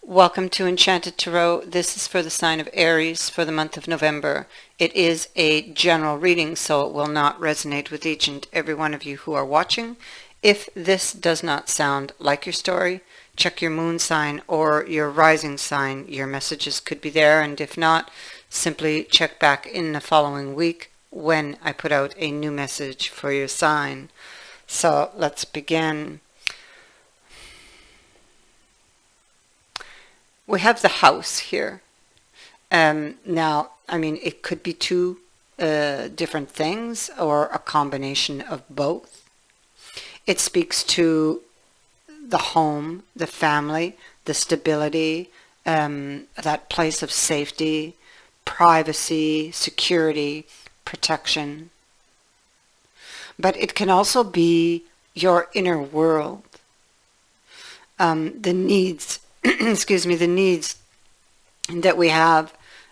Welcome to Enchanted Tarot. This is for the sign of Aries for the month of November. It is a general reading, so it will not resonate with each and every one of you who are watching. If this does not sound like your story, check your moon sign or your rising sign. Your messages could be there, and if not, simply check back in the following week when I put out a new message for your sign. So let's begin. We have the house here. Now, it could be two different things or a combination of both. It speaks to the home, the family, the stability, that place of safety, privacy, security, protection. But it can also be your inner world, the needs the needs that we have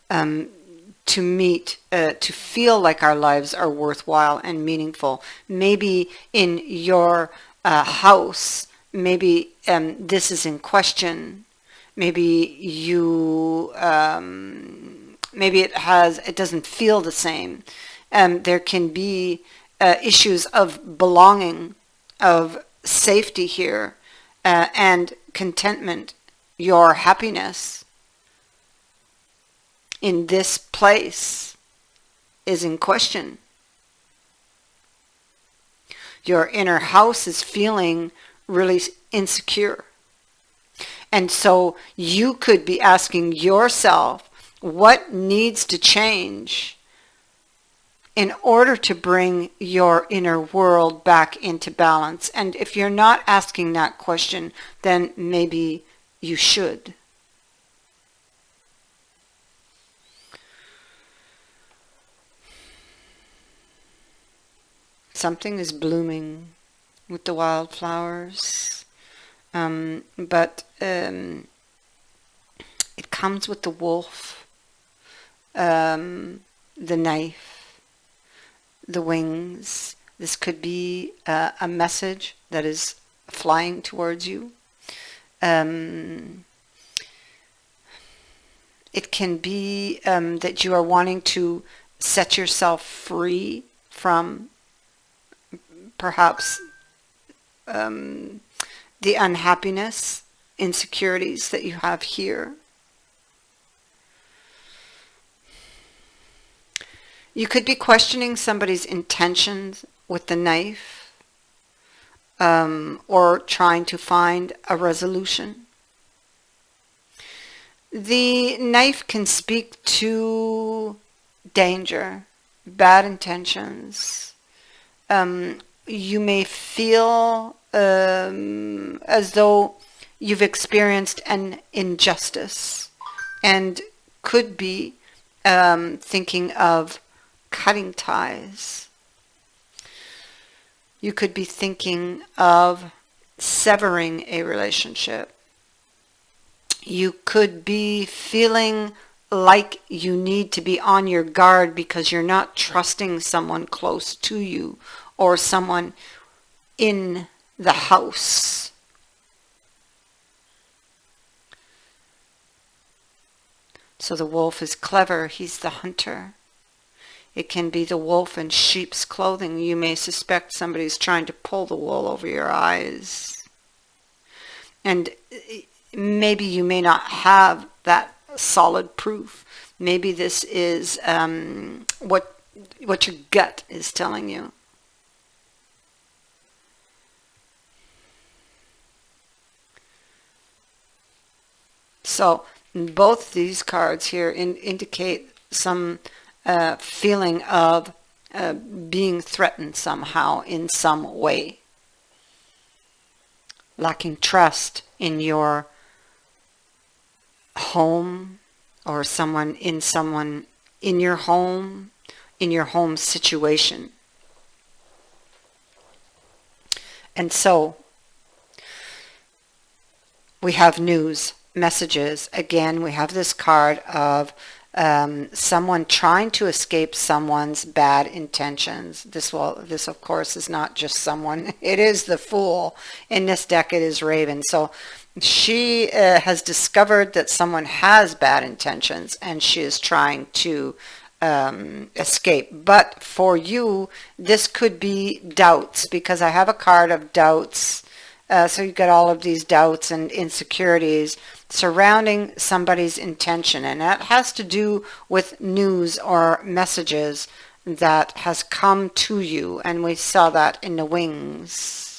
to meet, to feel like our lives are worthwhile and meaningful. Maybe in your house, maybe this is in question. Maybe it doesn't feel the same. There can be issues of belonging, of safety here, and contentment. Your happiness in this place is in question. Your inner house is feeling really insecure. And so you could be asking yourself, what needs to change in order to bring your inner world back into balance? And if you're not asking that question, then maybe you should. Something is blooming with the wildflowers, but it comes with the wolf, the knife, the wings. This could be a message that is flying towards you. It can be that you are wanting to set yourself free from perhaps the unhappiness, insecurities that you have here. You could be questioning somebody's intentions with the knife, or trying to find a resolution. The knife can speak to danger, bad intentions. You may feel as though you've experienced an injustice and could be thinking of cutting ties. You could be thinking of severing a relationship. You could be feeling like you need to be on your guard because you're not trusting someone close to you or someone in the house. So the wolf is clever. He's the hunter. It can be the wolf in sheep's clothing. You may suspect somebody's trying to pull the wool over your eyes. And maybe you may not have that solid proof. Maybe this is what your gut is telling you. So both these cards here indicate some feeling of being threatened somehow in some way. Lacking trust in your home or someone in your home, in your home situation. And so we have news, messages. Again, we have this card of someone trying to escape someone's bad intentions. This of course is not just someone. It is the Fool. In this deck it is Raven. So She has discovered that someone has bad intentions and she is trying to escape. But for you, this could be doubts, because I have a card of doubts. So you've got all of these doubts and insecurities surrounding somebody's intention. And that has to do with news or messages that has come to you. And we saw that in the wings.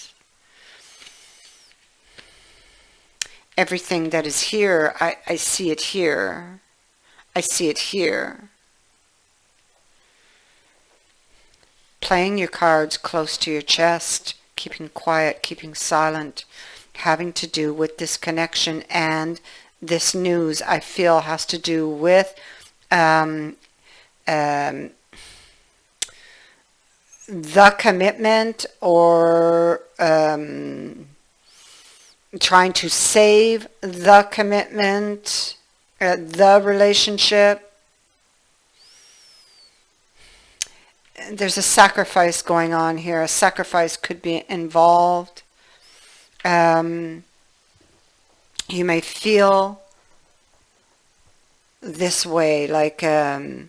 Everything that is here, I see it here. I see it here. Playing your cards close to your chest, keeping quiet, keeping silent, having to do with this connection, and this news I feel has to do with the commitment, or trying to save the commitment, the relationship. There's a sacrifice going on here. A sacrifice could be involved. You may feel this way, like there's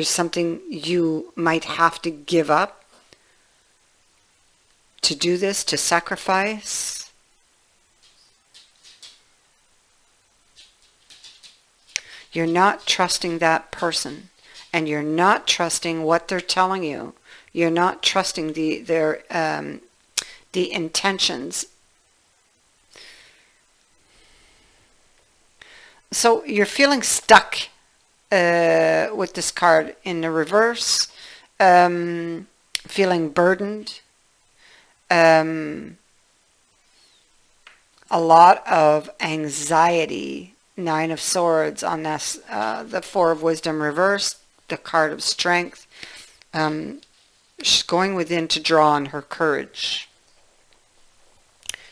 something you might have to give up to do this, to sacrifice. You're not trusting that person, and you're not trusting what they're telling you. You're not trusting the intentions. So you're feeling stuck with this card in the reverse, feeling burdened, a lot of anxiety. Nine of Swords on this, the Four of Wisdom reverse, the card of Strength. She's going within to draw on her courage.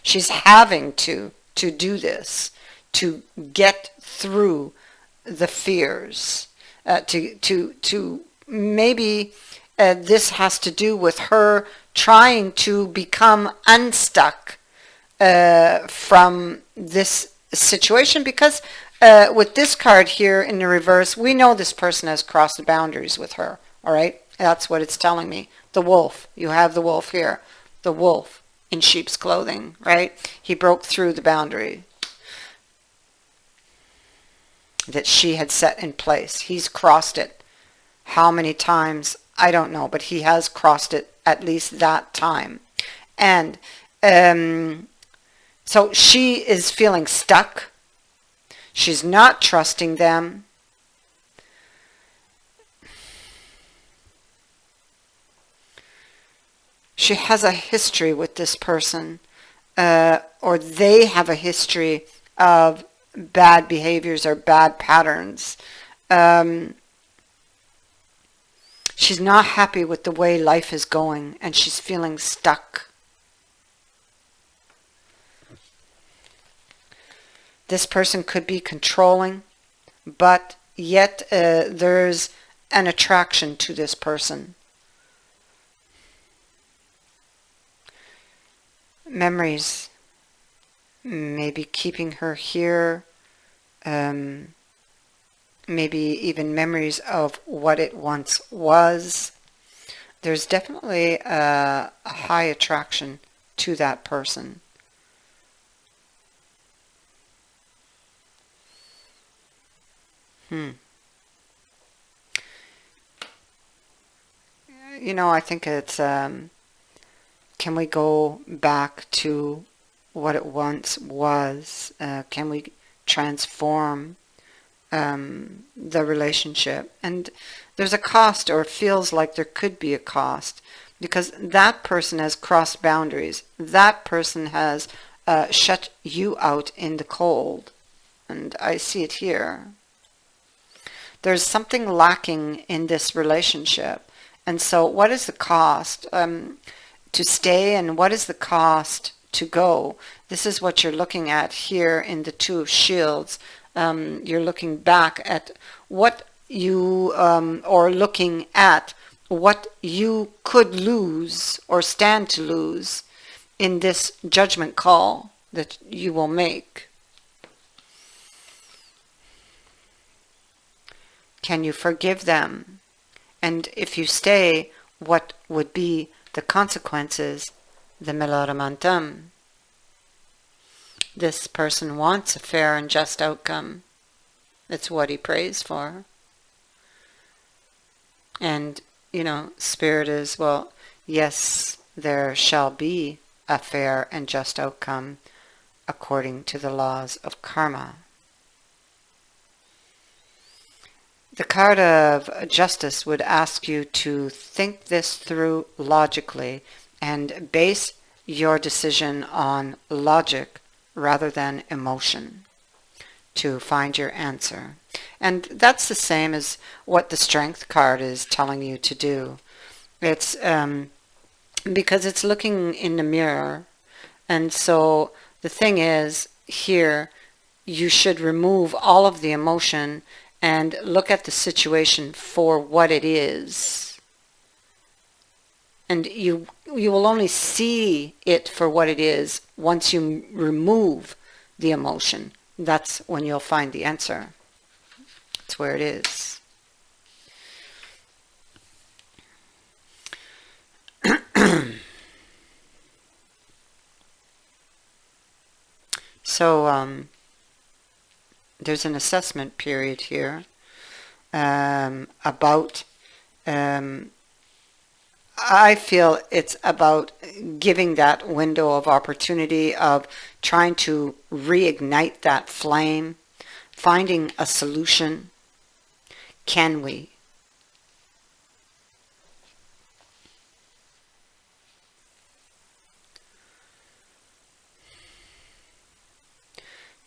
She's having to do this, to get through the fears, to maybe this has to do with her trying to become unstuck from this situation, because with this card here in the reverse, we know this person has crossed the boundaries with her. All right, that's what it's telling me. The wolf, you have the wolf here, the wolf in sheep's clothing, right? He broke through the boundary that she had set in place. He's crossed it. How many times, I don't know, but he has crossed it at least that time. And so she is feeling stuck. She's not trusting them. She has a history with this person, or they have a history of bad behaviors or bad patterns. She's not happy with the way life is going, and she's feeling stuck. This person could be controlling, but yet there's an attraction to this person. Memories, maybe keeping her here, maybe even memories of what it once was. There's definitely a high attraction to that person. You know, I think it's, can we go back to what it once was? Can we transform the relationship? And there's a cost, or feels like there could be a cost, because that person has crossed boundaries. That person has shut you out in the cold. And I see it here. There's something lacking in this relationship. And so what is the cost to stay, and what is the cost to go? This is what you're looking at here in the Two of Shields. You're looking back at what you, or looking at what you could lose or stand to lose in this judgment call. that you will make. Can you forgive them? And if you stay, what would be the consequences? The Miloramantam. This person wants a fair and just outcome. It's what he prays for. And, Spirit is, well, yes, there shall be a fair and just outcome according to the laws of karma. The card of justice would ask you to think this through logically and base your decision on logic rather than emotion to find your answer. And that's the same as what the Strength card is telling you to do. It's because it's looking in the mirror. And so the thing is, here, you should remove all of the emotion and look at the situation for what it is. And you will only see it for what it is once you remove the emotion. That's when you'll find the answer. That's where it is. So there's an assessment period here about, I feel it's about giving that window of opportunity of trying to reignite that flame, finding a solution. Can we?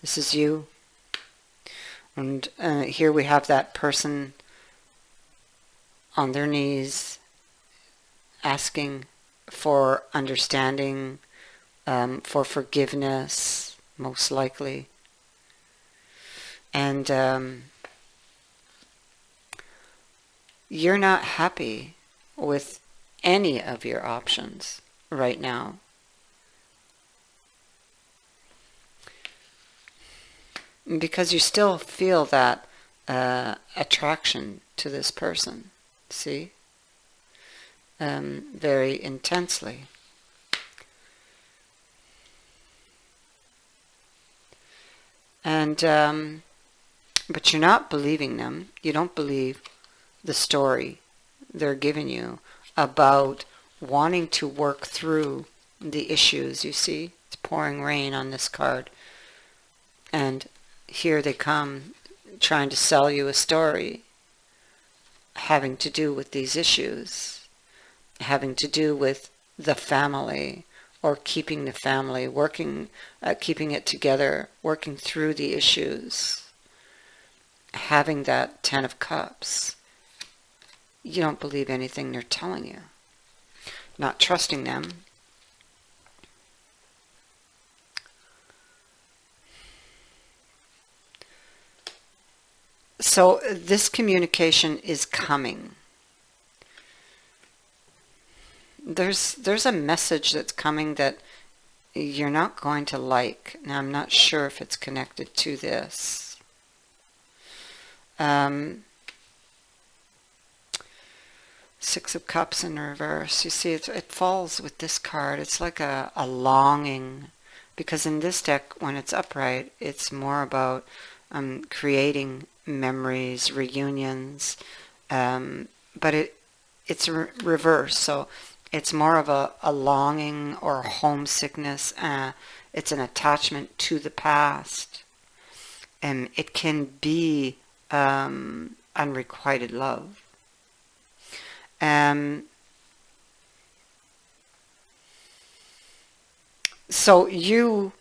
This is you. And here we have that person on their knees asking for understanding, for forgiveness, most likely. And you're not happy with any of your options right now. Because you still feel that attraction to this person, see? Very intensely. And but you're not believing them. You don't believe the story they're giving you about wanting to work through the issues. You see, it's pouring rain on this card. And here they come trying to sell you a story having to do with these issues, having to do with the family, or keeping the family, working, keeping it together, working through the issues, having that 10 of Cups. You don't believe anything they're telling you, not trusting them. So this communication is coming. There's a message that's coming that you're not going to like. Now I'm not sure if it's connected to this. Six of Cups in reverse. You see, it falls with this card. It's like a longing. Because in this deck, when it's upright, it's more about creating memories, reunions, but it's reverse, so it's more of a longing or homesickness. It's an attachment to the past, and it can be unrequited love. So you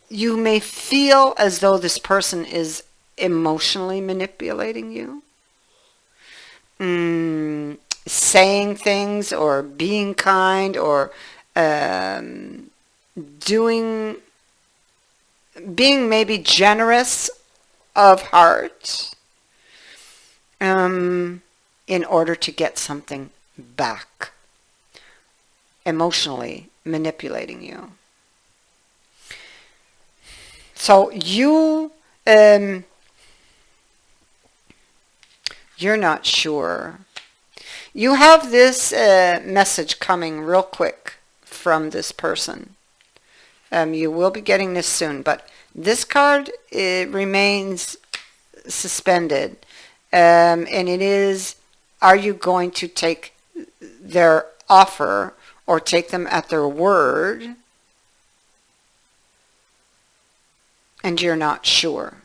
you may feel as though this person is emotionally manipulating you, saying things or being kind or being maybe generous of heart, in in order to get something back, emotionally manipulating you. So you're not sure. You have this message coming real quick from this person. You will be getting this soon, but this card, it remains suspended. And it is, are you going to take their offer or take them at their word? And you're not sure.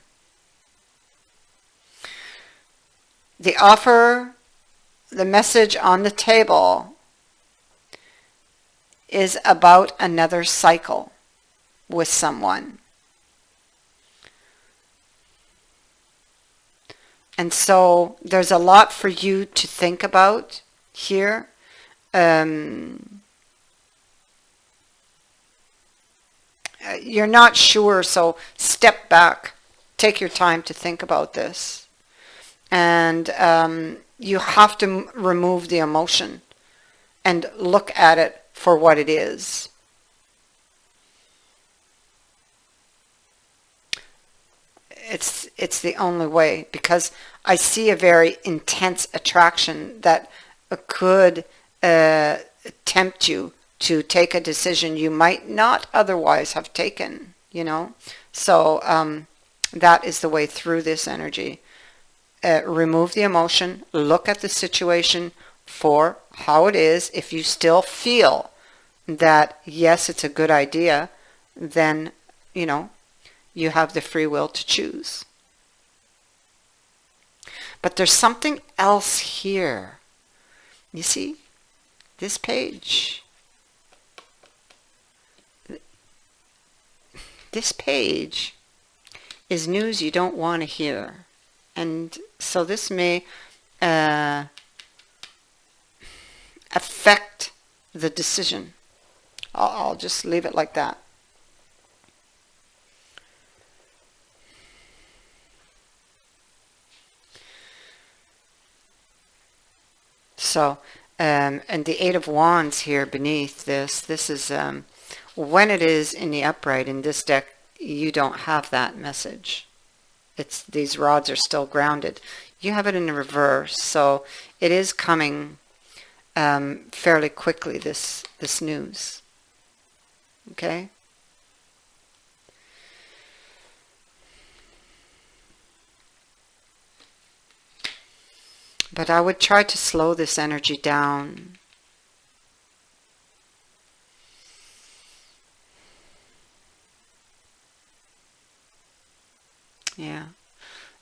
The offer, the message on the table is about another cycle with someone. And so there's a lot for you to think about here. You're not sure, so step back. Take your time to think about this. And you have to remove the emotion and look at it for what it is. It's the only way, because I see a very intense attraction that could tempt you to take a decision you might not otherwise have taken, you know. So that is the way through this energy. Remove the emotion, look at the situation for how it is. If you still feel that, yes, it's a good idea, then, you know, you have the free will to choose. But there's something else here. You see, this page. This page is news you don't want to hear. And so this may affect the decision. I'll just leave it like that. So, and the Eight of Wands here beneath this is, when it is in the upright in this deck, you don't have that message. It's, these rods are still grounded. You have it in the reverse, so it is coming fairly quickly, this news. Okay? But I would try to slow this energy down. Yeah.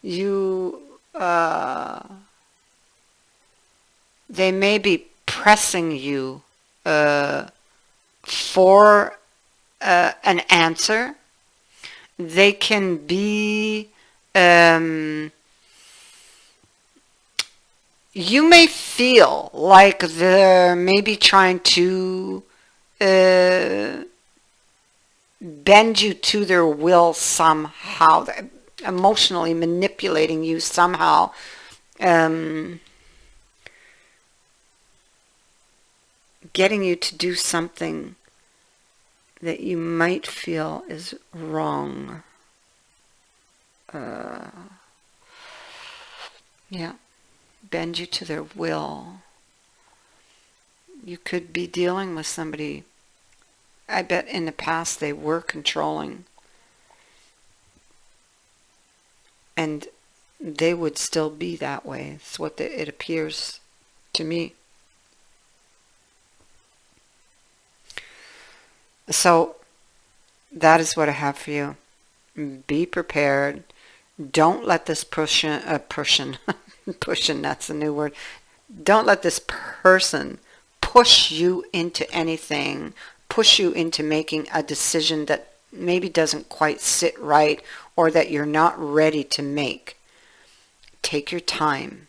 You, they may be pressing you for an answer. They can be, you may feel like they're maybe trying to bend you to their will somehow, emotionally manipulating you somehow. Getting you to do something that you might feel is wrong. Yeah. Bend you to their will. You could be dealing with somebody, I bet in the past they were controlling, and they would still be that way. It's what it appears to me. So that is what I have for you. Be prepared. Don't let this pushing, that's a new word. Don't let this person push you into anything, push you into making a decision that maybe doesn't quite sit right or that you're not ready to make. Take your time.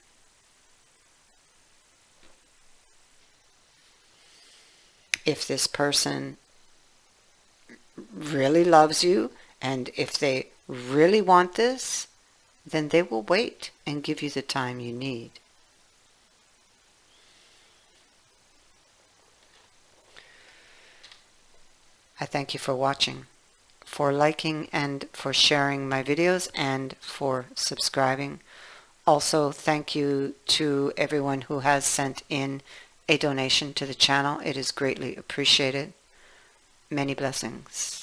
If this person really loves you, and if they really want this, then they will wait and give you the time you need. I thank you for watching, for liking and for sharing my videos, and for subscribing. Also, thank you to everyone who has sent in a donation to the channel. It is greatly appreciated. Many blessings.